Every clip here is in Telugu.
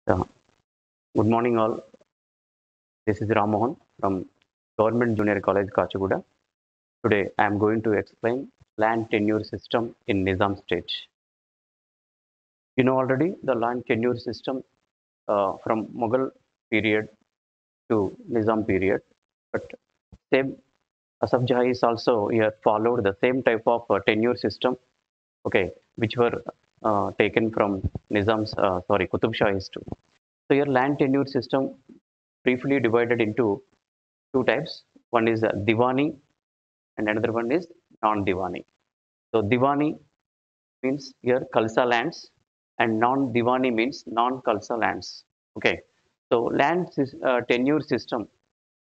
Yeah. Good morning, all. This is Ram Mohan from Government Junior College, Kachaguda. Today, I am going to explain land tenure system in Nizam state. You know already the land tenure system from Mughal period to Nizam period, but same Asaf Jahi is also here followed the same type of tenure system, okay, which were taken from Nizam's, Qutub Shahi's too. So your land tenure system briefly divided into two types. One is Diwani and another one is non-Diwani. So Diwani means here Khalsa lands and non-Diwani means non-Khalsa lands. Okay. So land tenure system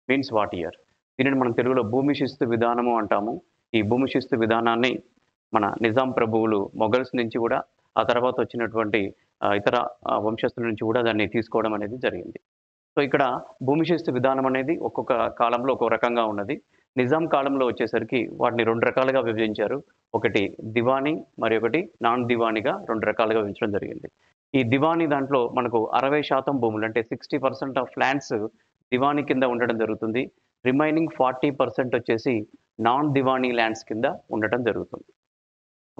means what year దీనిని మనం తెలుగులో భూమి శిస్తు విధానము అంటాము. ఈ భూమి శిస్తు విధానాన్ని మన నిజాం ప్రభువులు మొఘల్స్ నుంచి కూడా ఆ తర్వాత వచ్చినటువంటి ఇతర వంశస్థుల నుంచి కూడా దాన్ని తీసుకోవడం అనేది జరిగింది. సో ఇక్కడ భూమి శిస్తు విధానం అనేది ఒక్కొక్క కాలంలో ఒక్కొక్క రకంగా ఉన్నది. నిజాం కాలంలో వచ్చేసరికి వాటిని రెండు రకాలుగా విభజించారు. ఒకటి దివానీ మరి ఒకటి నాన్ దివానీగా రెండు రకాలుగా విభజించడం జరిగింది. ఈ దివానీ దాంట్లో మనకు 60% భూములు అంటే 60% ఆఫ్ ల్యాండ్స్ దివానీ కింద ఉండడం జరుగుతుంది. రిమైనింగ్ 40% వచ్చేసి నాన్ దివానీ ల్యాండ్స్ కింద ఉండటం జరుగుతుంది.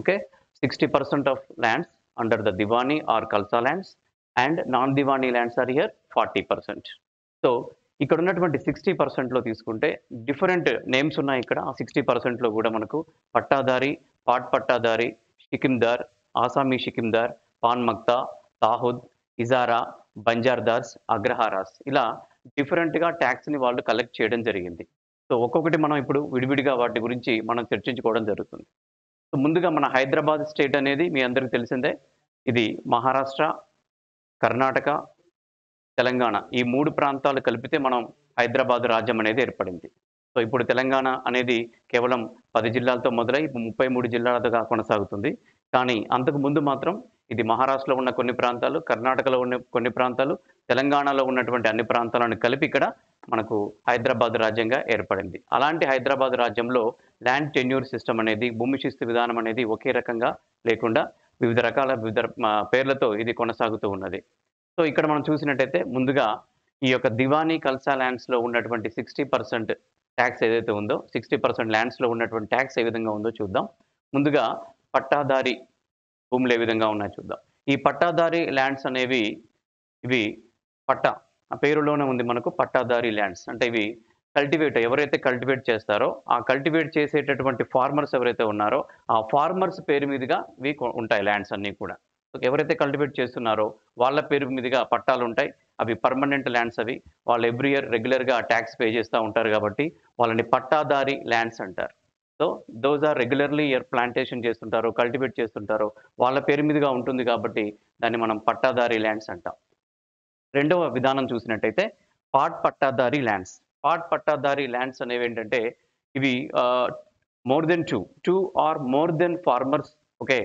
Okay, 60% of lands under the Diwani or Khalsa lands and non Diwani lands are here 40%. So ఇక్కడ ఉన్నటువంటి 60%లో తీసుకుంటే డిఫరెంట్ నేమ్స్ ఉన్నాయి. ఇక్కడ ఆ 60%లో కూడా మనకు పట్టాదారి, పాట్ పట్టాదారి, షికిందార్, ఆసామీ షికిందార్, పాన్ మక్తా, తాహుద్, ఇజారా, బంజార్దార్స్, అగ్రహారాస్ ఇలా డిఫరెంట్గా ట్యాక్స్ని వాళ్ళు కలెక్ట్ చేయడం జరిగింది. సో ఒక్కొక్కటి మనం ఇప్పుడు విడివిడిగా వాటి గురించి మనం చర్చించుకోవడం జరుగుతుంది. సో ముందుగా మన హైదరాబాద్ స్టేట్ అనేది మీ అందరికీ తెలిసిందే. ఇది మహారాష్ట్ర, కర్ణాటక, తెలంగాణ ఈ మూడు ప్రాంతాలు కలిపితే మనం హైదరాబాద్ రాజ్యం అనేది ఏర్పడింది. సో ఇప్పుడు తెలంగాణ అనేది కేవలం 10 జిల్లాలతో మొదలై 33 జిల్లాలతో కొనసాగుతుంది. కానీ అంతకు ముందు మాత్రం ఇది మహారాష్ట్రలో ఉన్న కొన్ని ప్రాంతాలు, కర్ణాటకలో ఉన్న కొన్ని ప్రాంతాలు, తెలంగాణలో ఉన్నటువంటి అన్ని ప్రాంతాలను కలిపి ఇక్కడ మనకు హైదరాబాద్ రాజ్యంగా ఏర్పడింది. అలాంటి హైదరాబాద్ రాజ్యంలో ల్యాండ్ టెన్యూర్ సిస్టమ్ అనేది, భూమి శిస్తు విధానం అనేది ఒకే రకంగా లేకుండా వివిధ పేర్లతో ఇది కొనసాగుతూ ఉన్నది. సో ఇక్కడ మనం చూసినట్టయితే ముందుగా ఈ యొక్క దివానీ కల్సా ల్యాండ్స్లో ఉన్నటువంటి 60% ట్యాక్స్ ఏదైతే ఉందో 60% ల్యాండ్స్లో ఉన్నటువంటి ట్యాక్స్ ఏ విధంగా ఉందో చూద్దాం. ముందుగా పట్టాదారి భూములు ఏ విధంగా ఉన్నాయో చూద్దాం. ఈ పట్టాదారి ల్యాండ్స్ అనేవి ఇవి పట్టా ఆ పేరులోనే ఉంది మనకు పట్టాదారి ల్యాండ్స్. అంటే ఇవి ఎవరైతే కల్టివేట్ చేస్తారో ఆ కల్టివేట్ చేసేటటువంటి ఫార్మర్స్ ఎవరైతే ఉన్నారో ఆ ఫార్మర్స్ పేరు మీదుగా ఇవి ఉంటాయి ల్యాండ్స్ అన్నీ కూడా. ఎవరైతే కల్టివేట్ చేస్తున్నారో వాళ్ళ పేరు మీదుగా పట్టాలు ఉంటాయి. అవి పర్మనెంట్ ల్యాండ్స్. అవి వాళ్ళు ఎవ్రీ ఇయర్ రెగ్యులర్గా ట్యాక్స్ పే చేస్తూ ఉంటారు కాబట్టి వాళ్ళని పట్టాదారి ల్యాండ్స్ అంటారు. So those are regularly year plantation చేస్తుంటారో కల్టివేట్ చేస్తుంటారో వాళ్ళ పేరు మీదుగా ఉంటుంది కాబట్టి దాన్ని మనం పట్టాదారి ల్యాండ్స్ అంటాం. రెండవ విధానం చూసినట్టయితే పాట్ పట్టాదారి ల్యాండ్స్. పాట్ పట్టాదారి ల్యాండ్స్ అనేవి ఏంటంటే ఇవి more than two or more than farmers okay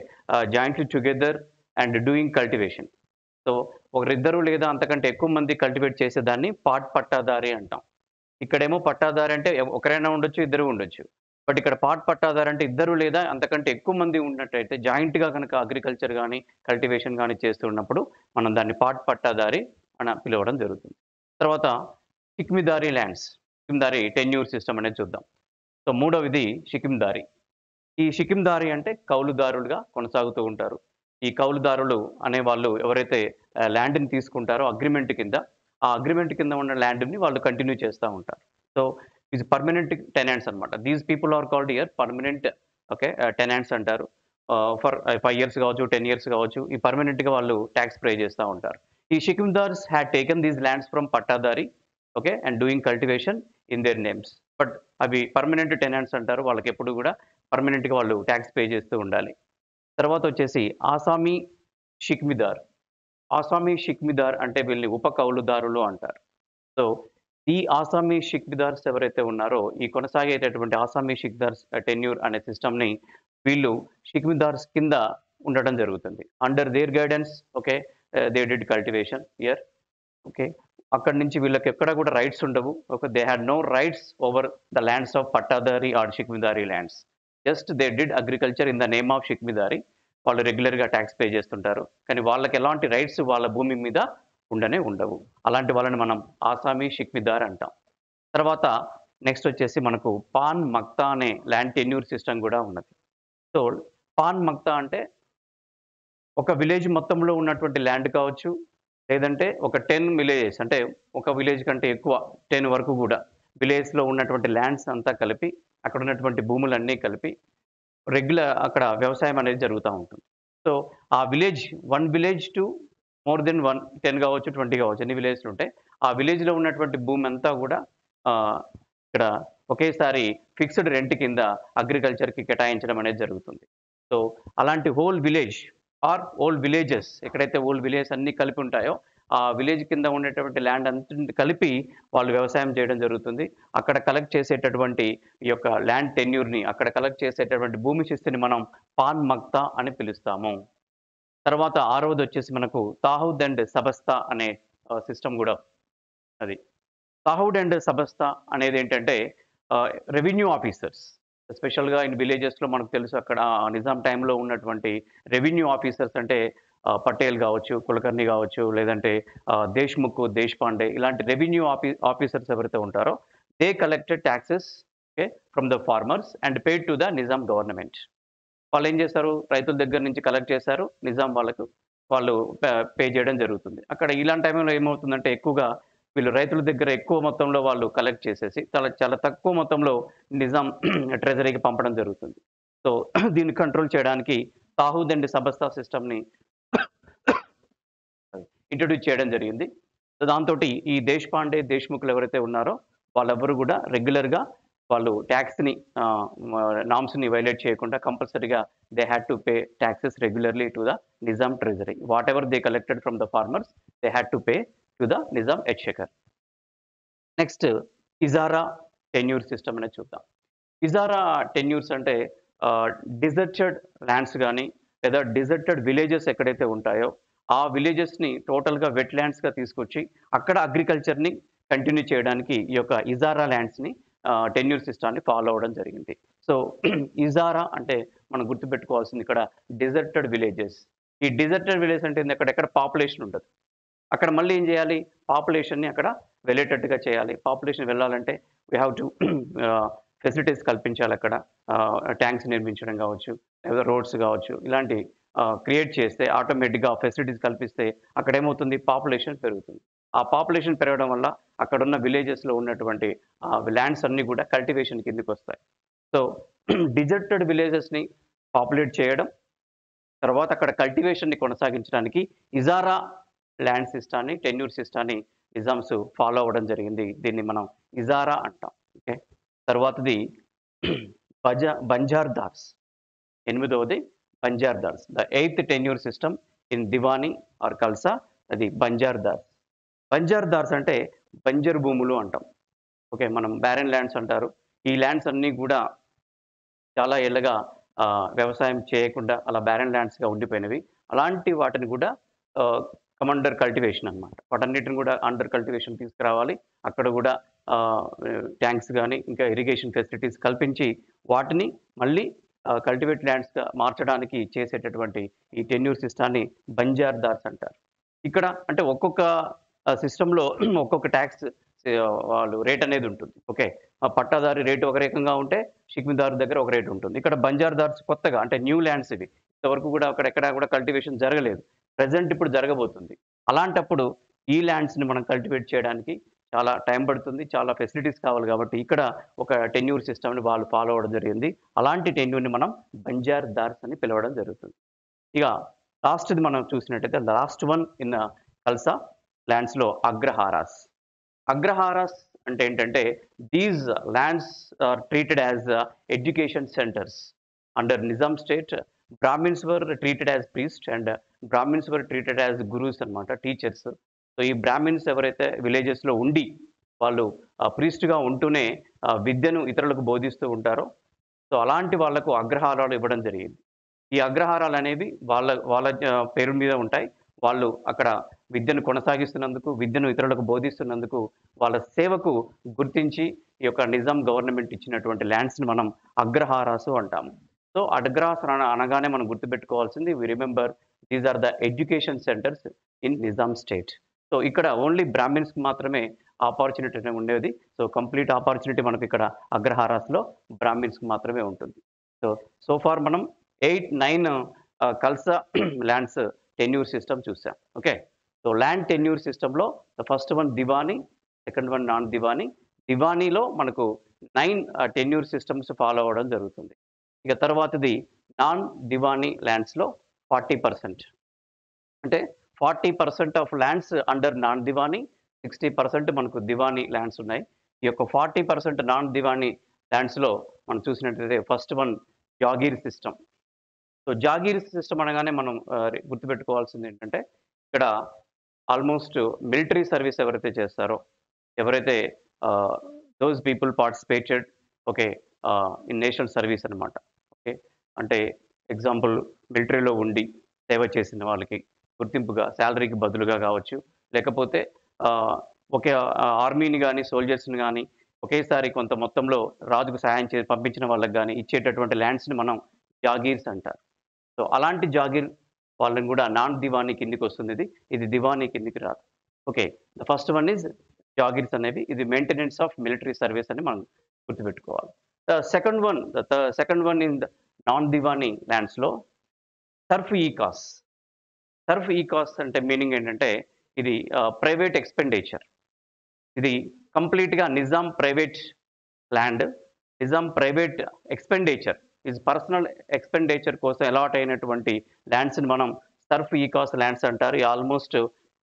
jointly together and doing cultivation. So ఒకరిద్దరు లేదా అంతకంటే ఎక్కువ మంది కల్టివేట్ చేసేదాన్ని పాట్ పట్టాదారి అంటాం. ఇక్కడేమో పట్టాదారి అంటే ఒకరైనా ఉండొచ్చు, ఇద్దరు ఉండొచ్చు. బట్ ఇక్కడ పాట్ పట్టాదారి అంటే ఇద్దరు లేదా అంతకంటే ఎక్కువ మంది ఉన్నట్టయితే జాయింట్గా కనుక అగ్రికల్చర్ కానీ కల్టివేషన్ కానీ చేస్తున్నప్పుడు మనం దాన్ని పాట్ పట్టాదారి అని పిలవడం జరుగుతుంది. తర్వాత షికిమిదారీ ల్యాండ్స్, షికిమిదారీ టెన్యూర్ సిస్టమ్ అనేది చూద్దాం. సో మూడవది షికిమిదారీ. ఈ షికిమిదారీ అంటే కౌలుదారులుగా కొనసాగుతూ ఉంటారు. ఈ కౌలుదారులు అనేవాళ్ళు ఎవరైతే ల్యాండ్ని తీసుకుంటారో అగ్రిమెంట్ కింద, ఆ అగ్రిమెంట్ కింద ఉన్న ల్యాండ్ని వాళ్ళు కంటిన్యూ చేస్తూ ఉంటారు. సో ఇది పర్మనెంట్ టెనెంట్స్ అనమాట. These people are called here permanent tenants అంటారు. ఫర్ 5 years కావచ్చు, 10 years కావచ్చు, ఈ పర్మనెంట్గా వాళ్ళు ట్యాక్స్ పే చేస్తూ ఉంటారు. ఈ షికిమిదార్స్ had taken these lands from పట్టాదారి and doing cultivation in their names. But అవి పర్మనెంట్ టెనెంట్స్ అంటారు. వాళ్ళకి ఎప్పుడు కూడా పర్మనెంట్గా వాళ్ళు ట్యాక్స్ పే చేస్తూ ఉండాలి. తర్వాత వచ్చేసి ఆసామీ షికిమిదార్. ఆసామీ షికిమిదార్ అంటే వీళ్ళని ఉప కౌలుదారులు అంటారు. సో ఈ ఆసామీ షికిమిదార్స్ ఎవరైతే ఉన్నారో ఈ కొనసాగేటటువంటి ఆసామీ షికిదార్స్ టెన్యూర్ అనే సిస్టమ్ని వీళ్ళు షికిమిదార్స్ కింద ఉండటం జరుగుతుంది. Under their guidance they did cultivation year. అక్కడి నుంచి వీళ్ళకి ఎక్కడ కూడా రైట్స్ ఉండవు. They had no rights over the lands of పట్టాదారి ఆర్ షికిమిదారీ lands. Just they did agriculture in the name of షికిమిదారీ. వాళ్ళు రెగ్యులర్గా ట్యాక్స్ పే చేస్తుంటారు కానీ వాళ్ళకి ఎలాంటి రైట్స్ వాళ్ళ భూమి మీద ఉండనే ఉండవు. అలాంటి వాళ్ళని మనం ఆసామీ షిక్మిదార్ అంటాం. తర్వాత నెక్స్ట్ వచ్చేసి మనకు పాన్ మక్తా అనే ల్యాండ్ టెన్యూర్ సిస్టమ్ గూడా ఉన్నది. సో, పాన్ మక్తా అంటే ఒక విలేజ్ మొత్తంలో ఉన్నటువంటి ల్యాండ్ కావచ్చు, లేదంటే ఒక 10 విలేజెస్ అంటే ఒక విలేజ్ కంటే ఎక్కువ 10 వరకు గూడా విలేజ్‌లో ఉన్నటువంటి ల్యాండ్స్ అంతా కలిపి, అక్కడ ఉన్నటువంటి భూములన్నీ కలిపి అక్కడ వ్యవసాయం అనేది జరుగుతా ఉంటుంది. సో, ఆ village 1 village to more than 1 10 కావచ్చు, 20 కావచ్చు ఎన్ని విలేజ్‌లు ఉంటాయి. ఆ విలేజ్‌లో ఉన్నటువంటి భూమి అంతా గూడా ఆహ్, ఇక్కడ ఒకేసారి ఫిక్స్డ్ రెంట్ కింద అగ్రికల్చర్‌కి కేటాయించడం అనేది జరుగుతుంది. సో, అలాంటి whole village or whole villages ఎక్కడైతే హోల్ విలేజెస్ అన్నీ కలిపి ఉంటాయో, ఆ విలేజ్ కింద ఉండేటువంటి ల్యాండ్ అంతటిని కలిపి వాళ్ళు వ్యవసాయం చేయడం జరుగుతుంది. అక్కడ కలెక్ట్ చేసేటటువంటి ఈ యొక్క ల్యాండ్ టెన్యూర్‌ని అక్కడ కలెక్ట్ చేసేటటువంటి భూమి శిస్తుని మనం పాన్ మక్తా అని పిలుస్తాము. తర్వాత ఆరవదొచ్చేసి మనకు తాహూద్ అండ్ సబస్తా అనే సిస్టమ్ గూడా అది. తాహూద్ అండ్ సబస్తా అనేదేంటంటే రెవెన్యూ ఆఫీసర్స్ ఎస్పెషల్‌గా ఇన్ విలేజెస్‌లో మనకు తెలుసు అక్కడ నిజాం టైంలో ఉన్నటువంటి రెవెన్యూ ఆఫీసర్స్ అంటే పటేల్ గావచ్చు, కులకర్ణి గావచ్చు, లేదంటే దేశ్‌ముఖ్, దేశ్‌పాండే ఇలాంటి రెవెన్యూ ఆఫీసర్స్ ఎవరైతే ఉంటారో they collected taxes okay from the farmers and paid to the Nizam government. వాళ్ళేం చేశారు? రైతుల దగ్గర నుంచి కలెక్ట్ చేశారు. నిజాం వాళ్ళకు వాళ్ళు పే చేయడం జరుగుతుంది. అక్కడ ఇలాంటి టైంలో ఏమవుతుందంటే ఎక్కువగా వీళ్ళు రైతుల దగ్గర ఎక్కువ మొత్తంలో వాళ్ళు కలెక్ట్ చేసేసి చాలా చాలా తక్కువ మొత్తంలో నిజాం ట్రెజరీకి పంపడం జరుగుతుంది. సో, దీన్ని కంట్రోల్ చేయడానికి తాహూద్ అండ్ సబస్తా సిస్టమ్‌ని ఇంట్రొడ్యూస్ చేయడం జరిగింది. సో, దాంతోటి ఈ దేశ్‌పాండే, దేశ్‌ముఖ్‌లు ఎవరైతే ఉన్నారో వాళ్ళెవ్వరూ గూడా రెగ్యులర్‌గా వాళ్ళు టాక్స్‌ని నార్మ్స్‌ని వైలేట్ చేయకుండా కంపల్సరీగా they had to pay taxes regularly to the Nizam treasury. Whatever they collected from the farmers they had to pay to the Nizam exchequer. Next ఇజారా టెన్యూర్ సిస్టమ్ అనేది చూద్దాం. ఇజారా టెన్యూర్స్ అంటే ఆహ్, డిజర్టెడ్ ల్యాండ్స్ గాని, లేదా డిజర్టెడ్ విలేజెస్ ఎక్కడైతే ఉంటాయో, ఆ విలేజెస్‌ని టోటల్‌గా వెట్ ల్యాండ్స్‌గా తీసుకొచ్చి, అక్కడ అగ్రికల్చర్‌ని కంటిన్యూ చేయడానికి ఈ యొక్క ఇజారా ల్యాండ్స్‌ని టెన్యూర్ సిస్టమ్‌ని ఫాలో అవ్వడం జరిగింది. సో, ఇజారా అంటే మనం గుర్తుపెట్టుకోవాల్సింది ఇక్కడ డిజర్టెడ్ విలేజెస్. ఈ డిజర్టెడ్ విలేజ్ అంటే ఏంది? అక్కడెక్కడ పాపులేషన్ ఉండదు. అక్కడ మళ్ళీ ఏం చేయాలి? పాపులేషన్‌ని అక్కడ వెళ్ళేటట్టుగా చేయాలి. పాపులేషన్ వెళ్ళాలంటే వి హావ్ టు ఫెసిలిటీస్ కల్పించాలక్కడ. ట్యాంక్స్ నిర్మించడం కావచ్చు, లేదా రోడ్స్ కావచ్చు, ఇలాంటి క్రియేట్ చేస్తే ఆటోమేటిక్‌గా ఫెసిలిటీస్ కల్పిస్తే అక్కడేమవుతుంది? పాపులేషన్ పెరుగుతుంది. ఆ పాపులేషన్ పెరగడం వల్ల అక్కడున్న విలేజెస్‌లో ఉన్నటువంటి ల్యాండ్స్ అన్నీ కూడా కల్టివేషన్ కిందకొస్తాయి. సో, డిజర్టెడ్ విలేజెస్‌ని పాపులేట్ చేయడం, తర్వాత అక్కడ కల్టివేషన్‌ని కొనసాగించడానికి ఇజారా ల్యాండ్ సిస్టాన్ని, టెన్యూర్ సిస్టాన్ని నిజామ్స్ ఫాలో అవ్వడం జరిగింది. దీన్ని మనం ఇజారా అంటాం. ఓకే. తర్వాతది బంజార్ దార్స్. ఎనిమిదవది బంజార్ దార్స్. The eighth tenure system in దివానీ ఆర్ ఖల్సా అది బంజార్ దార్స్. బంజార్ దార్స్ అంటే బంజరు భూములు అంటాం. ఓకే. మనం బారెన్ ల్యాండ్స్ అంటారు. ఈ ల్యాండ్స్ అన్నీ కూడా చాలా ఏళ్లుగా వ్యవసాయం చేయకుండా అలా బారెన్ ల్యాండ్స్‌గా ఉండిపోయినవి. అలాంటి వాటిని కూడా కమ్ అండర్ కల్టివేషన్ అన్నమాట. వాటన్నిటిని కూడా అండర్ కల్టివేషన్ తీసుకురావాలి. అక్కడ కూడా ట్యాంక్స్ గాని, ఇంకా ఇరిగేషన్ ఫెసిలిటీస్ కల్పించి వాటిని మళ్ళీ కల్టివేట్ ల్యాండ్స్‌గా మార్చడానికి చేసేటటువంటి ఈ టెన్యూర్ సిస్టాన్ని బంజార్ దార్స్ అంటారు. ఇక్కడ అంటే ఒక్కొక్క సిస్టమ్‌లో ఒక్కొక్క టాక్స్ వాళ్ళు రేట్ అనేది ఉంటుంది. ఓకే. పట్టాదారి రేటు ఒక రకంగా ఉంటే, షిక్మిదారు దగ్గర ఒక రేట్ ఉంటుంది. ఇక్కడ బంజారాదార్స్ కొత్తగా అంటే న్యూ ల్యాండ్స్ ఇవి. ఇంతవరకు కూడా అక్కడ ఎక్కడా కూడా కల్టివేషన్ జరగలేదు. ప్రెజెంట్ ఇప్పుడు జరగబోతుంది. అలాంటప్పుడు ఈ ల్యాండ్స్‌ని మనం కల్టివేట్ చేయడానికి చాలా టైం పడుతుంది. చాలా ఫెసిలిటీస్ కావాలి కాబట్టి ఇక్కడ ఒక టెన్యూర్ సిస్టమ్‌ని వాళ్ళు ఫాలో అవ్వడం జరిగింది. అలాంటి టెన్యూర్‌ని మనం బంజార్ దార్స్ అని పిలవడం జరుగుతుంది. ఇక లాస్ట్‌ది మనం చూసినట్టయితే లాస్ట్ వన్ ఇన్ ఖల్సా ల్యాండ్స్‌లో అగ్రహారాస్. అగ్రహారాస్ అంటే ఏంటంటే these lands are treated as education centers. Under Nizam state Brahmins were treated as priest and Brahmins were treated as gurus అన్నమాట టీచర్స్. సో, ఈ బ్రాహ్మిన్స్ ఎవరైతే విలేజెస్‌లో ఉండి వాళ్ళు ప్రీస్ట్‌గా ఉంటూనే విద్యను ఇతరులకు బోధిస్తూ ఉంటారో, సో, అలాంటి వాళ్ళకు అగ్రహారాలు ఇవ్వడం జరిగింది. ఈ అగ్రహారాలనేవి వాళ్ళ వాళ్ళ పేరు మీద ఉంటాయి. వాళ్ళు అక్కడ విద్యను కొనసాగిస్తున్నందుకు, విద్యను ఇతరులకు బోధిస్తున్నందుకు, వాళ్ళ సేవకు గుర్తించి ఈ యొక్క నిజాం గవర్నమెంట్ ఇచ్చినటువంటి ల్యాండ్స్‌ని మనం అగ్రహారాసు అంటాము. సో, అగ్రహాస్ అనగానే మనం గుర్తుపెట్టుకోవాల్సింది we remember these are the education centres in Nizam state. So ఇక్కడ ఓన్లీ బ్రాహ్మిన్స్కి మాత్రమే ఆపర్చునిటీ ఉండేది. సో కంప్లీట్ ఆపర్చునిటీ మనకి ఇక్కడ అగ్రహారాస్లో బ్రాహ్మిన్స్కి మాత్రమే ఉంటుంది. సో ఫార్ మనం 8, 9 కల్సా ల్యాండ్స్ టెన్యూర్ సిస్టమ్ చూసాం. ఓకే. సో ల్యాండ్ టెన్యూర్ సిస్టంలో ద ఫస్ట్ వన్ దివానీ, సెకండ్ వన్ నాన్ దివానీ. దివానీలో మనకు 9 టెన్యూర్ సిస్టమ్స్ ఫాలో అవ్వడం జరుగుతుంది. ఇక తర్వాతది నాన్ దివానీ ల్యాండ్స్లో 40%. అంటే 40% of lands under non Diwani, 60% మనకు దివానీ ల్యాండ్స్ ఉన్నాయి. ఈ యొక్క 40% నాన్ దివానీ ల్యాండ్స్లో మనం చూసినట్లయితే first one jagir system. So jagir system అనగానే మనం గుర్తుపెట్టుకోవాల్సింది ఏంటంటే ఇక్కడ ఆల్మోస్ట్ మిలిటరీ సర్వీస్ ఎవరైతే చేస్తారో, ఎవరైతే those people participated okay in national service అనమాట. ఓకే. అంటే ఎగ్జాంపుల్ మిలిటరీలో ఉండి సేవ చేసిన వాళ్ళకి గుర్తింపుగా శాలరీకి బదులుగా కావచ్చు, లేకపోతే ఒకే ఆర్మీని కానీ సోల్జర్స్ని కానీ ఒకేసారి కొంత మొత్తంలో రాజుకు సహాయం చేసి పంపించిన వాళ్ళకి కానీ ఇచ్చేటటువంటి ల్యాండ్స్ని మనం జాగీర్స్ అంటారు. సో అలాంటి జాగీర్ వాళ్ళని కూడా నాన్ దివానీ కిందికి వస్తుంది. ఇది దివానీ కిందికి రాదు. Okay. The first one is జాగీర్స్ అనేవి, ఇది మెయింటెనెన్స్ ఆఫ్ మిలిటరీ సర్వీస్ అని మనం గుర్తుపెట్టుకోవాలి. The second one in the non దివానీ ల్యాండ్స్లో సర్ఫ్ ఈ కాస్. సర్ఫ్ ఈ కాస్ట్ అంటే మీనింగ్ ఏంటంటే ఇది ప్రైవేట్ ఎక్స్పెండిచర్. ఇది కంప్లీట్గా Nizam private land, Nizam private expenditure ఇది పర్సనల్ ఎక్స్పెండిచర్ కోసం అలాట్ అయినటువంటి ల్యాండ్స్ని మనం సర్ఫ్ ఈ కాస్ ల్యాండ్స్ అంటారు. ఆల్మోస్ట్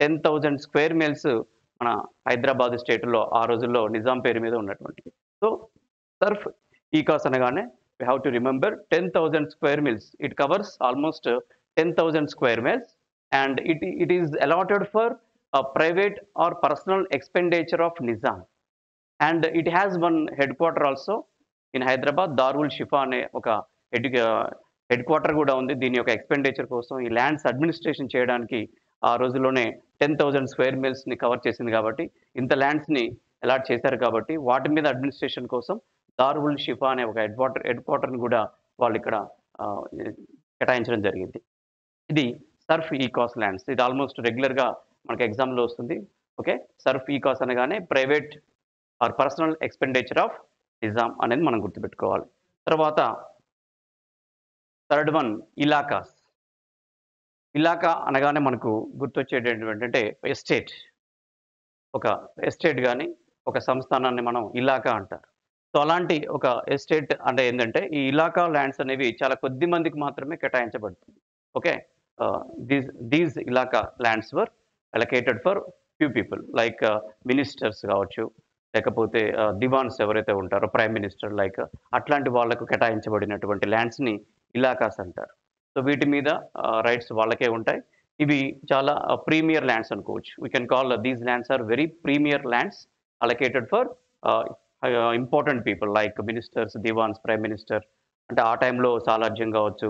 10,000 స్క్వేర్ మైల్స్ మన హైదరాబాద్ స్టేట్లో ఆ రోజుల్లో నిజాం పేరు మీద ఉన్నటువంటివి. సో సర్ఫ్ ఈ కాస్ అనగానే we have to remember 10,000 square miles. It covers almost 10,000 square miles and it is allotted for a private or personal expenditure of Nizam. And it has one headquarter also in Hyderabad, Darul Shifa అనే ఒక హెడ్ క్వార్టర్ కూడా ఉంది. దీని యొక్క ఎక్స్పెండిచర్ కోసం ఈ ల్యాండ్స్ అడ్మినిస్ట్రేషన్ చేయడానికి ఆ రోజుల్లోనే 10,000 స్క్వేర్ మైల్స్ని కవర్ చేసింది కాబట్టి, ఇంత ల్యాండ్స్ని అలాట్ చేశారు కాబట్టి వాటి మీద అడ్మినిస్ట్రేషన్ కోసం దారుల్ షిఫా అనే ఒక హెడ్ క్వార్టర్ని కూడా వాళ్ళు ఇక్కడ కేటాయించడం జరిగింది. ఇది సర్ఫ్ ఈ కాస్ ల్యాండ్స్. ఇది ఆల్మోస్ట్ రెగ్యులర్గా మనకి ఎగ్జామ్లో వస్తుంది. ఓకే. సర్ఫ్ ఈ కాస్ అనగానే private or personal expenditure of Nizam అనేది మనం గుర్తుపెట్టుకోవాలి. తర్వాత థర్డ్ వన్ ఇలాకాస్. ఇలాకా అనగానే మనకు గుర్తొచ్చేటటువంటి ఏంటంటే ఎస్టేట్. ఒక ఎస్టేట్ కానీ ఒక సంస్థానాన్ని మనం ఇలాకా అంటారు. సో అలాంటి ఒక ఎస్టేట్ అంటే ఏంటంటే ఈ ఇలాకా ల్యాండ్స్ అనేవి చాలా కొద్ది మందికి మాత్రమే కేటాయించబడుతుంది. ఓకే. దీస్ ఇలాకా lands were allocated for few people like ministers కావచ్చు, లేకపోతే దివాన్స్ ఎవరైతే ఉంటారో ప్రైమ్ మినిస్టర్ లైక్ అట్లాంటి వాళ్లకు కేటాయించబడినటువంటి ల్యాండ్స్ని ఇలాకాస్ అంటారు. సో వీటి మీద రైట్స్ వాళ్ళకే ఉంటాయి. ఇవి చాలా ప్రీమియర్ ల్యాండ్స్ అనుకోవచ్చు. We can call these lands are very premier lands allocated for important people like ministers, Diwans, prime minister. అంటే ఆ టైంలో సాలార్జంగ్ కావచ్చు,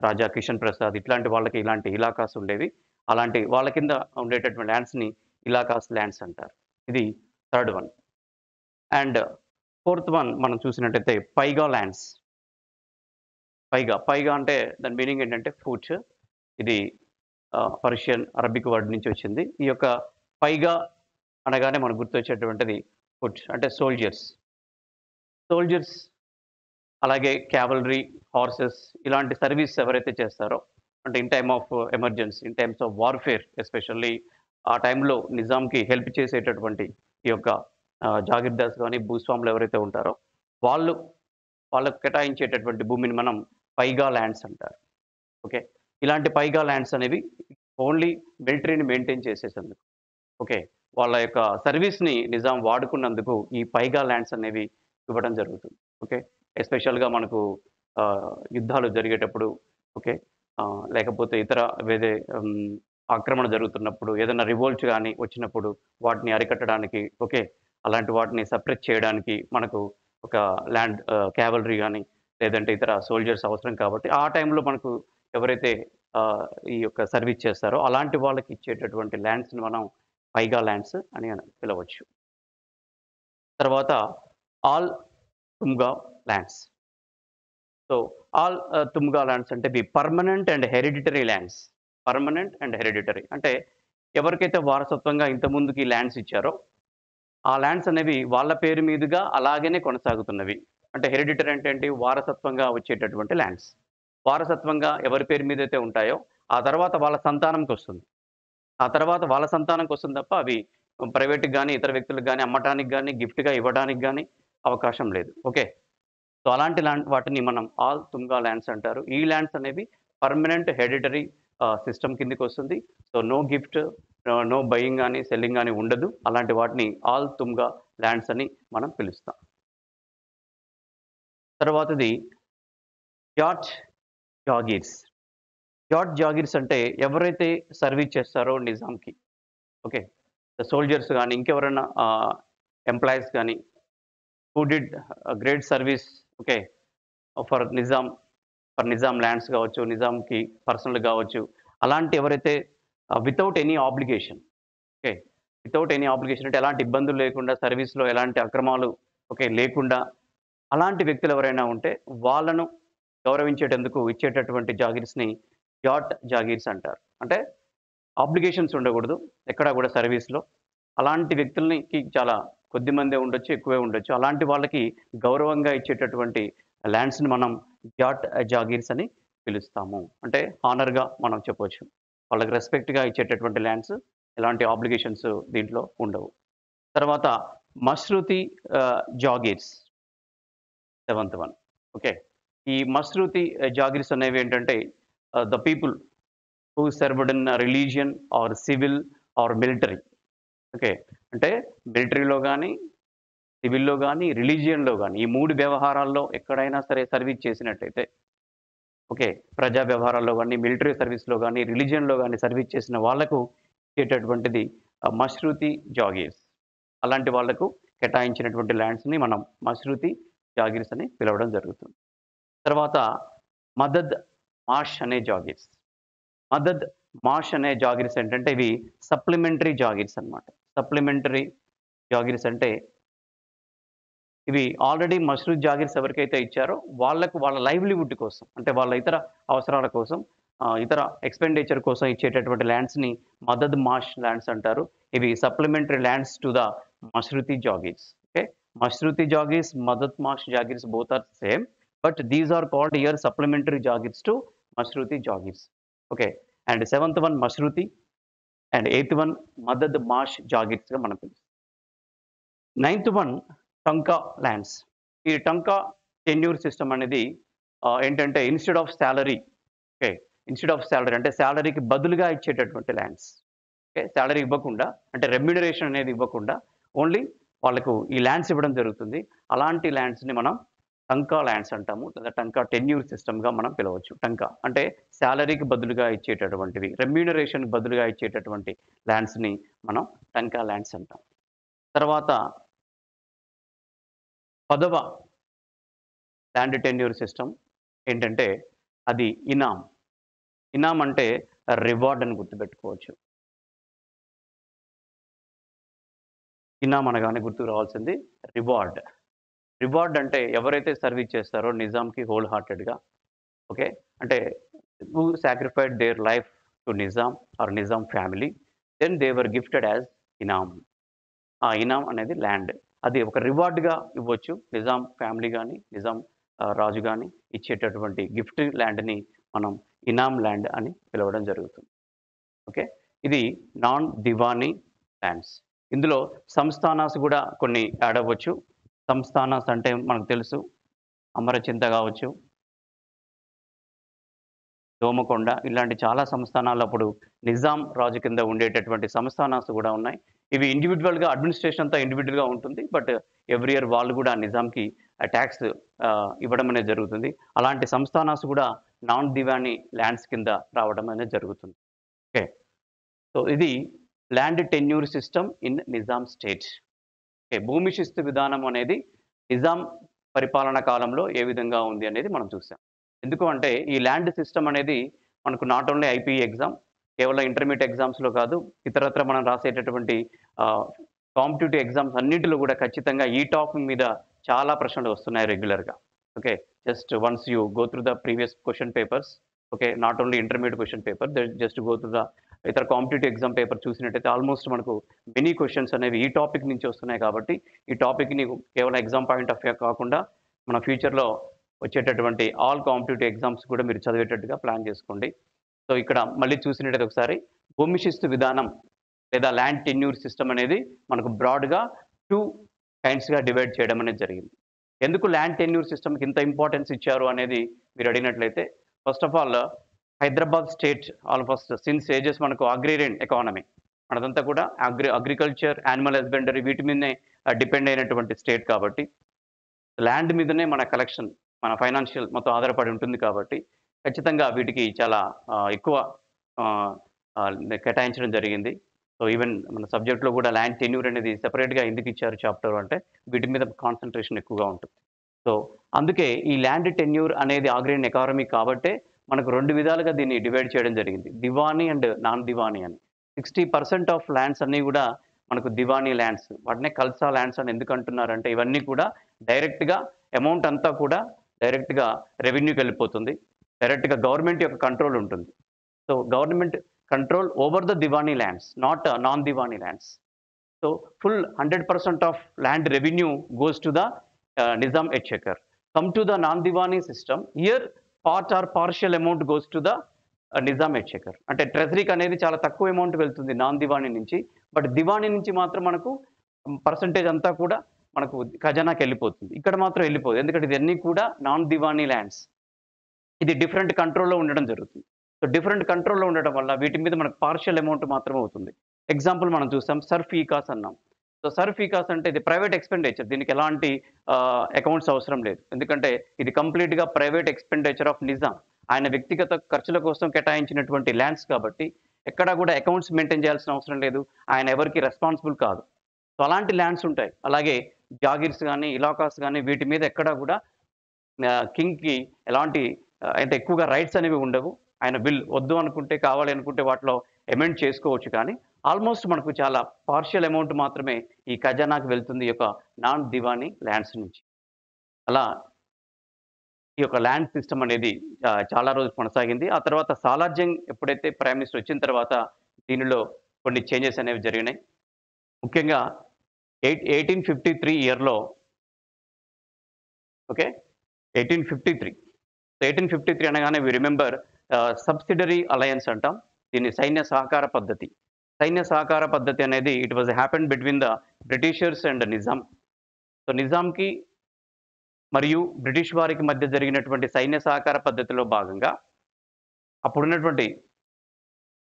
రాజా కిషన్ ప్రసాద్ ఇట్లాంటి వాళ్ళకి ఇలాంటి ఇలాకాస్ ఉండేవి. అలాంటి వాళ్ళ కింద ఉండేటటువంటి ల్యాండ్స్ని ఇలాకాస్ ల్యాండ్స్ అంటారు. ఇది third one. And fourth one మనం చూసినట్టయితే పైగా ల్యాండ్స్. పైగా అంటే దాని మీనింగ్ ఏంటంటే ఫూట్. ఇది పర్షియన్ అరబిక్ వర్డ్ నుంచి వచ్చింది. ఈ యొక్క పైగా అనగానే మనకు గుర్తొచ్చేటువంటిది ఫుట్ అంటే సోల్జర్స్ అలాగే క్యావలరీ, హార్సెస్ ఇలాంటి సర్వీస్ ఎవరైతే చేస్తారో అంటే in time of emergency, in times of warfare especially ఆ టైంలో నిజాంకి హెల్ప్ చేసేటటువంటి ఈ యొక్క జాగీర్దార్స్ కానీ భూస్వాములు ఎవరైతే ఉంటారో వాళ్ళకు కేటాయించేటటువంటి భూమిని మనం పైగా ల్యాండ్స్ అంటారు. ఓకే. ఇలాంటి పైగా ల్యాండ్స్ అనేవి ఓన్లీ మిలిటరీని మెయింటైన్ చేసేసేందుకు, ఓకే, వాళ్ళ యొక్క సర్వీస్ని నిజాం వాడుకున్నందుకు ఈ పైగా ల్యాండ్స్ అనేవి ఇవ్వడం జరుగుతుంది. ఓకే. ఎస్పెషల్గా మనకు యుద్ధాలు జరిగేటప్పుడు, ఓకే, లేకపోతే ఇతర వేరే ఆక్రమణ జరుగుతున్నప్పుడు, ఏదైనా రివోల్ట్ కానీ వచ్చినప్పుడు వాటిని అరికట్టడానికి, ఓకే, అలాంటి వాటిని సప్రెస్ చేయడానికి మనకు ఒక ల్యాండ్ క్యావలరీ కానీ లేదంటే ఇతర సోల్జర్స్ అవసరం కాబట్టి ఆ టైంలో మనకు ఎవరైతే ఈ యొక్క సర్వీస్ చేస్తారో అలాంటి వాళ్ళకి ఇచ్చేటటువంటి ల్యాండ్స్ని మనం పైగా ల్యాండ్స్ అని పిలవచ్చు. తర్వాత ఆల్ తుమ్గా ల్యాండ్స్. సో ఆల్ తుమ్గా ల్యాండ్స్ అంటే the permanent and hereditary lands. Permanent and hereditary అంటే ఎవరికైతే వారసత్వంగా ఇంతకుముందుకి ల్యాండ్స్ ఇచ్చారో, ఆ ల్యాండ్స్ అనేవి వాళ్ళ పేరు మీదుగా అలాగనే కొనసాగుతున్నవి. అంటే హెరిడిటరీ అంటే ఏంటి? వారసత్వంగా వచ్చేటటువంటి ల్యాండ్స్. వారసత్వంగా ఎవరి పేరు మీదైతే ఉంటాయో, ఆ తర్వాత వాళ్ళ సంతానంకొస్తుంది. ఆ తర్వాత వాళ్ళ సంతానంకొస్తుంది తప్ప అవి ప్రైవేట్‌కి గాని, ఇతర వ్యక్తులకు గాని అమ్మటానికి గాని, గిఫ్ట్‌గా ఇవ్వడానికి గాని అవకాశం లేదు. ఓకే. సో, అలాంటి వాటిని మనం ఆల్ తుంగా ల్యాండ్స్ అంటారు. ఈ ల్యాండ్స్ అనేవి పర్మనెంట్ హెరిడిటరీ సిస్టమ్ కిందకొస్తుంది. So, no gift, no buying గాని, సెల్లింగ్ గాని ఉండదు. అలాంటి వాటిని ఆల్ తుంగా ల్యాండ్స్ అని మనం పిలుస్తాం. తర్వాతది జాట్ జాగీర్స్. జాట్ జాగీర్స్ అంటే ఎవరైతే సర్వీస్ చేస్తారో నిజాంకి. ఓకే. సోల్జర్స్ గాని, ఇంకెవరైనా ఎంప్లాయీస్ గాని who did great service okay. For Nizam, for Nizam lands కావచ్చు, నిజాంకి పర్సనల్ కావచ్చు. అలాంటి ఎవరైతే without any obligation okay. Without any obligation అంటే ఎలాంటి ఇబ్బందులు లేకుండా సర్వీస్‌లో ఎలాంటి అక్రమాలు ఓకే. లేకుండా అలాంటి వ్యక్తులు ఎవరైనా ఉంటే వాళ్ళను గౌరవించేటందుకు ఇచ్చేటటువంటి జాగీర్స్‌ని జాట్ జాగీర్స్ అంటారు. అంటే ఆబ్లిగేషన్స్ ఉండకూడదు. ఎక్కడా కూడా సర్వీస్‌లో. అలాంటి వ్యక్తులకి చాలా కొద్దిమందే ఉండొచ్చు, ఎక్కువే ఉండొచ్చు. అలాంటి వాళ్ళకి గౌరవంగా ఇచ్చేటటువంటి ల్యాండ్స్‌ని మనం జాట్ జాగీర్స్ అని పిలుస్తాము. అంటే హానర్‌గా మనం చెప్పొచ్చు. వాళ్ళకి రెస్పెక్ట్‌గా ఇచ్చేటటువంటి ల్యాండ్స్ ఎలాంటి ఆబ్లిగేషన్స్ దీంట్లో ఉండవు. తర్వాత మష్రూతి జాగీర్స్ సెవెంత్ వన్. ఓకే. ఈ మష్రూతి జాగీర్స్ అనేవి ఏంటంటే the people who served in religion are civil or military. Okay. అంటే మిలిటరీలో గాని, సివిల్‌లో గాని, రిలీజియన్‌లో గాని ఈ 3 వ్యవహారాల్లో ఎక్కడైనా సరే సర్వీస్ చేసినట్టయితే ఓకే. ప్రజా వ్యవహారాల్లో గాని, మిలిటరీ సర్వీస్‌లో గాని, రిలీజియన్‌లో గాని సర్వీస్ చేసిన వాళ్ళకు ఇచ్చేటటువంటిది మష్రూతి జాగీర్స్. అలాంటి వాళ్ళకు కేటాయించినటువంటి ల్యాండ్స్‌ని మనం మష్రూతి జాగీర్స్ అని పిలవడం జరుగుతుంది. తర్వాత మదద్ మాష్ అనే జాగీర్స్. మదద్ మాష్ అనే జాగీర్స్ ఏంటంటే ఇవి సప్లిమెంటరీ జాగీర్స్ అన్నమాట. సప్లిమెంటరీ జాగీర్స్ అంటే ఇవి ఆల్రెడీ మష్రూత్ జాగీర్స్ ఎవరికైతే ఇచ్చారో వాళ్ళకు వాళ్ళ లైవ్లీవుడ్ కోసం అంటే వాళ్ళ ఇతర అవసరాల కోసం ఇతర ఎక్స్‌పెండిచర్ కోసం ఇచ్చేటటువంటి ల్యాండ్స్‌ని మదద్ మాష్ ల్యాండ్స్ అంటారు. ఇవి సప్లిమెంటరీ ల్యాండ్స్ టు ద మష్రూతి జాగీర్స్. ఓకే. మష్రూతి జాగీర్స్, మదద్ మాష్ జాగీర్స్ both are same. But these are called here supplementary జాగీర్స్ టు మష్రూతి జాగీర్స్. ఓకే. అండ్ సెవెంత్ వన్ మష్రూతి అండ్ ఎయిత్ వన్ మదద్ మాష్ జాగీర్స్‌గా మనం పిలుస్తాం. నైన్త్ వన్ టంకా ల్యాండ్స్. ఈ టంకా టెన్యూర్ సిస్టమ్ అనేది ఏంటంటే instead of salary okay. Instead of salary అంటే సాలరీకి బదులుగా ఇచ్చేటటువంటి ల్యాండ్స్. ఓకే. సాలరీ ఇవ్వకుండా అంటే రెమ్యూనరేషన్ అనేది ఇవ్వకుండా ఓన్లీ వాళ్ళకు ఈ ల్యాండ్స్ ఇవ్వడం జరుగుతుంది. అలాంటి ల్యాండ్స్‌ని మనం టంకా ల్యాండ్స్ అంటాము. లేదా టంకా టెన్యూర్ సిస్టమ్‌గా మనం పిలవచ్చు. టంకా అంటే సాలరీకి బదులుగా ఇచ్చేటటువంటివి, రెమ్యూనరేషన్‌కి బదులుగా ఇచ్చేటటువంటి ల్యాండ్స్‌ని మనం టంకా ల్యాండ్స్ అంటాం. తర్వాత 10వ ల్యాండ్ టెన్యూర్ సిస్టమ్ ఏంటంటే అది ఇనామ్. ఇనామ్ అంటే రివార్డ్ అని గుర్తుపెట్టుకోవచ్చు. ఇనామ్ అనగానే గుర్తుకు రావాల్సింది రివార్డ్. రివార్డ్ అంటే ఎవరైతే సర్వీస్ చేస్తారో నిజాంకి హోల్ హార్టెడ్‌గా ఓకే. అంటే who sacrificed their life to Nizam or Nizam family then they were gifted as ఇనామ్. ఆ ఇనామ్ అనేది ల్యాండ్. అది ఒక రివార్డ్‌గా ఇవ్వచ్చు. నిజాం ఫ్యామిలీ గాని, నిజాం రాజు గాని ఇచ్చేటటువంటి గిఫ్ట్ ల్యాండ్‌ని మనం ఇనామ్ ల్యాండ్ అని పిలవడం జరుగుతుంది. ఓకే. ఇది నాన్ దివానీ ల్యాండ్స్. ఇందులో సంస్థానాస్ గూడా కొన్ని యాడ్ అవ్వచ్చు. సంస్థానాస్ అంటే మనకు తెలుసు. అమరచింత గావచ్చు, దోమకొండ ఇలాంటి చాలా సంస్థానాలు అప్పుడు నిజాం రాజు కింద ఉండేటటువంటి సంస్థానాస్ గూడా ఉన్నాయి. ఇవి ఇండివిడ్యువల్‌గా అడ్మినిస్ట్రేషన్ అంతా ఇండివిడ్యువల్‌గా ఉంటుంది. బట్ ఎవ్రీ ఇయర్ వాళ్ళు గూడా నిజాంకి టాక్స్ ఇవ్వడం అనేది జరుగుతుంది. అలాంటి సంస్థానాస్ గూడా నాన్ దివానీ ల్యాండ్స్ కింద రావడం అనేది జరుగుతుంది. ఓకే. సో, ఇది land tenure system in Nizam state. Okay. భూమి శిస్తు విధానం అనేది నిజాం పరిపాలన కాలంలో ఏ విధంగా ఉంది అనేది మనం చూసాం. ఎందుకు అంటే ఈ ల్యాండ్ సిస్టమ్ అనేది మనకు నాట్ ఓన్లీ ఐపీఈ ఎగ్జామ్, కేవలం ఇంటర్మీడియేట్ ఎగ్జామ్స్‌లో కాదు, ఇతరత్ర మనం రాసేటటువంటి ఆహ్, కాంపిటీటివ్ ఎగ్జామ్స్ అన్నిటిలో కూడా ఖచ్చితంగా ఈ టాపిక్ మీద చాలా ప్రశ్నలు వస్తున్నాయి రెగ్యులర్‌గా. Okay. Just once you go through the previous question papers okay. Not only intermediate question paper, just go through the ఇతర కాంపిటేటివ్ ఎగ్జామ్ పేపర్ చూసినట్టయితే ఆల్మోస్ట్ మనకు మెనీ క్వెషన్స్ అనేవి ఈ టాపిక్ నుంచి వస్తున్నాయి కాబట్టి, ఈ టాపిక్‌ని కేవలం ఎగ్జామ్ పాయింట్ ఆఫ్ వ్యూ కాకుండా మన ఫ్యూచర్‌లో వచ్చేటటువంటి ఆల్ కాంపిటేటివ్ ఎగ్జామ్స్ కూడా మీరు చదివేటట్టుగా ప్లాన్ చేసుకోండి. సో, ఇక్కడ మళ్ళీ చూసినట్టయితే ఒకసారి భూమి శిస్తు విధానం లేదా ల్యాండ్ టెన్యూర్ సిస్టమ్ అనేది మనకు బ్రాడ్‌గా 2 కైండ్స్‌గా డివైడ్ చేయడం అనేది జరిగింది. ఎందుకు ల్యాండ్ టెన్యూర్ సిస్టమ్‌కి ఇంత ఇంపార్టెన్స్ ఇచ్చారు అనేది మీరు అడిగినట్లయితే, first of all Hyderabad state almost since ages మనకు అగ్రేరియన్ ఎకానమీ. మనదంతా కూడా అగ్రికల్చర్, యానిమల్ హస్బెండరీ వీటి మీదనే డిపెండ్ అయినటువంటి స్టేట్ కాబట్టి, ల్యాండ్ మీదనే మన కలెక్షన్, మన ఫైనాన్షియల్ మొత్తం ఆధారపడి ఉంటుంది కాబట్టి, ఖచ్చితంగా వీటికి చాలా ఎక్కువ ఆహ్, ఆహ్, కేటాయించడం జరిగింది. సో, ఈవెన్ మన సబ్జెక్ట్‌లో కూడా ల్యాండ్ టెన్యూర్ అనేది సెపరేట్‌గా ఎందుకు ఇచ్చారు చాప్టర్ అంటే, వీటి మీద కాన్సంట్రేషన్ ఎక్కువగా ఉంటుంది. సో, అందుకే ఈ ల్యాండ్ టెన్యూర్ అనేది అగ్రేరియన్ ఎకానమీ కాబట్టే మనకు 2 విధాలుగా దీన్ని డివైడ్ చేయడం జరిగింది. దివానీ అండ్ నాన్ దివానీ అని. 60% ఆఫ్ ల్యాండ్స్ అన్నీ గూడా మనకు దివానీ ల్యాండ్స్. వాటినే ఖల్సా ల్యాండ్స్ అని ఎందుకు అంటున్నారంటే, ఇవన్నీ కూడా డైరెక్ట్‌గా అమౌంట్ అంతా కూడా డైరెక్ట్‌గా రెవెన్యూకెళ్ళిపోతుంది. డైరెక్ట్‌గా గవర్నమెంట్ యొక్క కంట్రోల్ ఉంటుంది. So, government control over the Diwani lands, not non Diwani lands. So full 100% of land revenue goes to the Nizam Exchequer. Come to the non-Diwani system. Here part or partial amount goes to the Nizam Exchequer. అంటే ట్రెజరీకి అనేది చాలా తక్కువ అమౌంట్ వెళ్తుంది నాన్ దివానీ నుంచి. బట్ దివానీ నుంచి మాత్రం మనకు పర్సెంటేజ్ అంతా కూడా మనకు ఖజానాకి వెళ్ళిపోతుంది. ఇక్కడ మాత్రం వెళ్ళిపోదు. ఎందుకంటే ఇవన్నీ కూడా నాన్ దివానీ ల్యాండ్స్. ఇది డిఫరెంట్ కంట్రోల్‌లో ఉండడం జరుగుతుంది. సో, డిఫరెంట్ కంట్రోల్‌లో ఉండడం వల్ల వీటి మీద మనకు పార్షియల్ అమౌంట్ మాత్రమే అవుతుంది. ఎగ్జాంపుల్ మనం చూసాం సర్ఫ్ ఈకాస్ అన్నాం. సో, సర్ఫ్ ఈకాస్ అంటే ఇది ప్రైవేట్ ఎక్స్‌పెండిచర్. దీనికి ఎలాంటి అకౌంట్స్ అవసరం లేదు. ఎందుకంటే ఇది కంప్లీట్‌గా ప్రైవేట్ ఎక్స్‌పెండిచర్ ఆఫ్ నిజాం. ఆయన వ్యక్తిగత ఖర్చుల కోసం కేటాయించినటువంటి ల్యాండ్స్ కాబట్టి, ఎక్కడా కూడా అకౌంట్స్ మెయింటైన్ చేయాల్సిన అవసరం లేదు. ఆయన ఎవరికీ రెస్పాన్సిబుల్ కాదు. సో, అలాంటి ల్యాండ్స్ ఉంటాయి. అలాగే జాగీర్స్ గాని, ఇలాకాస్ గాని వీటి మీద ఎక్కడా కూడా కింగ్‌కి ఎలాంటి అంటే ఎక్కువగా రైట్స్ అనేవి ఉండవు. ఆయన వద్దు అనుకుంటే, కావాలి అనుకుంటే వాటిలో అమెండ్ చేసుకోవచ్చు కానీ, ఆల్మోస్ట్ మనకు చాలా పార్షియల్ అమౌంట్ మాత్రమే ఈ ఖజానాకి వెళ్తుంది ఈ యొక్క నాన్ దివానీ ల్యాండ్స్ నుంచి. అలా ఈ యొక్క ల్యాండ్ సిస్టమ్ అనేది చాలా రోజులు కొనసాగింది. ఆ తర్వాత సాలార్జంగ్ ఎప్పుడైతే ప్రైమ్ మినిస్టర్ వచ్చిన తర్వాత దీనిలో కొన్ని చేంజెస్ అనేవి జరిగినాయి. ముఖ్యంగా 1853 ఇయర్‌లో ఓకే. 1853 1853 అనగానే వి రిమెంబర్ సబ్సిడరీ అలయన్స్ అంటాం. దీన్ని సైన్య సహకార పద్ధతి. సైన్య సహకార పద్ధతి అనేది it was happen between the Britishers and Nizam. So, నిజాంకి మరియు బ్రిటిష్ వారికి మధ్య జరిగినటువంటి సైన్య సహకార పద్ధతిలో భాగంగా అప్పుడున్నటువంటి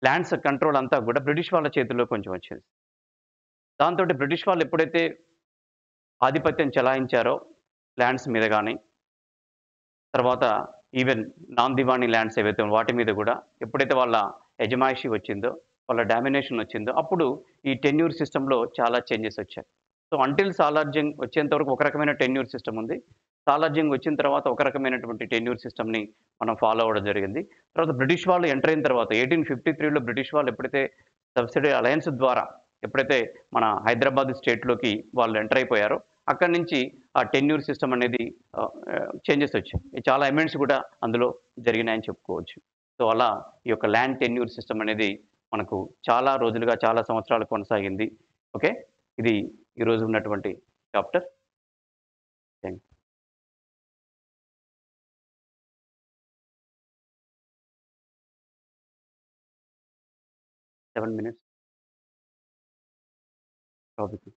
ల్యాండ్స్ కంట్రోల్ అంతా కూడా బ్రిటిష్ వాళ్ళ చేతుల్లో కొంచెం వచ్చేది. దాంతోటి బ్రిటిష్ వాళ్ళు ఎప్పుడైతే ఆధిపత్యం చెలాయించారో ల్యాండ్స్ మీద గాని, తర్వాత ఈవెన్ నాన్ దివానీ ల్యాండ్స్ ఏవైతే వాటి మీద గూడా ఎప్పుడైతే వాళ్ళ యజమాయిషి వచ్చిందో, వాళ్ళ డామినేషన్ వచ్చిందో, అప్పుడు ఈ టెన్యూర్ సిస్టమ్‌లో చాలా చేంజెస్ వచ్చాయి. సో, అంటిల్ సాలార్జంగ్ వచ్చేంత వరకు ఒక రకమైన టెన్యూర్ సిస్టమ్ ఉంది. సాలార్జంగ్ వచ్చిన తర్వాత ఒక రకమైనటువంటి టెన్యూర్ సిస్టమ్‌ని మనం ఫాలో అవ్వడం జరిగింది. తర్వాత బ్రిటిష్ వాళ్ళు ఎంటర్ అయిన తర్వాత 1853లో బ్రిటిష్ వాళ్ళు ఎప్పుడైతే సబ్సిడీ అలయన్స్ ద్వారా ఎప్పుడైతే మన హైదరాబాద్ స్టేట్‌లోకి వాళ్ళు ఎంటర్ అయిపోయారో, అక్కడి నుంచి ఆ టెన్యూర్ సిస్టమ్ అనేది చేంజెస్ వచ్చాయి. చాలా అమెండ్స్ కూడా అందులో జరిగినాయని చెప్పుకోవచ్చు. సో, అలా ఈ యొక్క ల్యాండ్ టెన్యూర్ సిస్టమ్ అనేది మనకు చాలా రోజులుగా, చాలా సంవత్సరాలు కొనసాగింది. ఓకే. ఇది ఈరోజు ఉన్నటువంటి chapter. Thank you. 7 minutes topic.